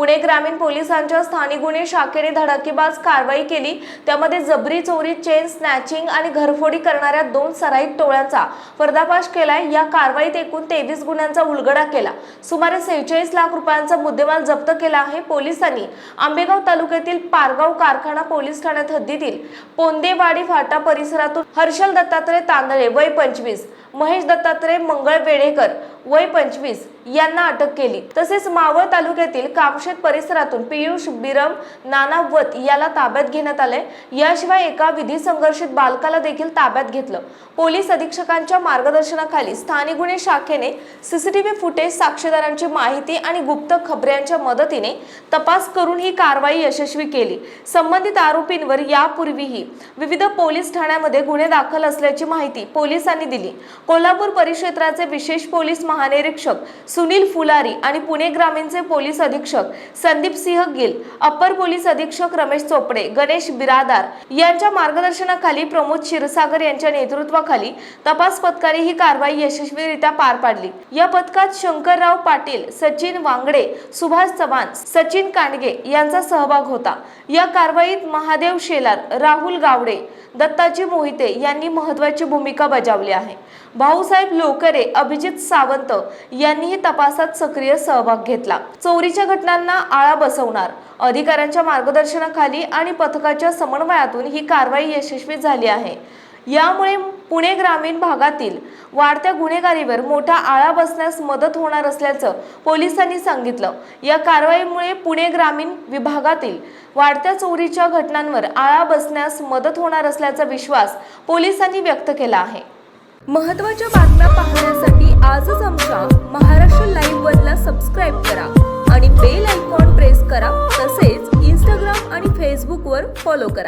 पुणे ग्रामीण पोलिसांच्या स्थानिक गुन्हे शाखेने धडाकेबाज कारवाई केली। त्यामध्ये जबरी चोरी, चेन स्नॅचिंग आणि घरफोडी करणाऱ्या 2 सराईत टोळ्यांचा पर्दाफाश केलाय। या कारवाईत एकूण 23 गुन्ह्यांचा उलगडा केला। सुमारे 46 लाख रुपयांचा मुद्देमाल जप्त केला आहे। पोलिसांनी आंबेगाव तालुक्यातील पारगाव कारखाना पोलीस ठाण्यात हद्दीतील पोंदेवाडी फाटा परिसरातून हर्षल दत्तात्रय तांदळे वय 25, महेश दत्तात्रय मंगळ वेडेकर वय 25 यांना अटक केली। तसेच मावळ तालुक्यातील कामशेत परिसरातून पियुष बिरम नानावत याला ताब्यात घेण्यात आले। याशिवाय एका विधी संघर्षित बालकाला देखील ताब्यात घेतलं। पोलीस अधीक्षकांच्या मार्गदर्शनाखाली स्थानिक गुन्हे शाखेने सीसीटीव्ही फुटेज, साक्षीदारांची माहिती आणि गुप्त खबऱ्यांच्या मदतीने तपास करून ही कारवाई यशस्वी केली। संबंधित आरोपींवर यापूर्वीही विविध पोलीस ठाण्यामध्ये गुन्हे दाखल असल्याची माहिती पोलिसांनी दिली। कोल्हापूर परिक्षेत्राचे विशेष पोलीस महानिरीक्षक सुनील फुलारी आणि पुणे ग्रामीणचे पोलीस अधीक्षक संदीप सिंह गिल, अप्पर पोलीस अधीक्षक रमेश चोपडे, गणेश बिरादार यांच्या मार्गदर्शनाखाली प्रमोद क्षीरसागर यांच्या नेतृत्वाखाली तपास पथकाने ही कारवाई यशस्वीरित्या पार पाडली। या पथकात शंकरराव पाटील, सचिन वांगडे, सुभाष चव्हाण, सचिन कांडगे यांचा सहभाग होता। या कारवाईत महादेव शेलार, राहुल गावडे, दत्ताजी मोहिते यांनी महत्त्वाची भूमिका बजावली आहे। भाऊसाहेब लोकरे, अभिजित सावंत यांनीही तपासात सक्रिय सहभाग घेतला। चोरीच्या घटनांना आळा बसवणार अधिकाऱ्यांच्या मार्गदर्शनाखाली आणि पथकाच्या समन्वयातून ही कारवाई यशस्वी झाली आहे। यामुळे पुणे ग्रामीण भागातील वाढत्या गुन्हेगारीवर मोठा आळा बसण्यास मदत होणार असल्याचं पोलिसांनी सांगितलं। या कारवाईमुळे पुणे ग्रामीण विभागातील वाढत्या चोरीच्या घटनांवर आळा बसण्यास मदत होणार असल्याचा विश्वास पोलिसांनी व्यक्त केला आहे। महत्त्वाच्या बातम्या पाहण्यासाठी आजच आमच्या महाराष्ट्र लाईव्ह वरला सबस्क्राईब करा आणि बेल आयकॉन प्रेस करा। तसेच इंस्टाग्राम आणि फेसबुकवर फॉलो करा।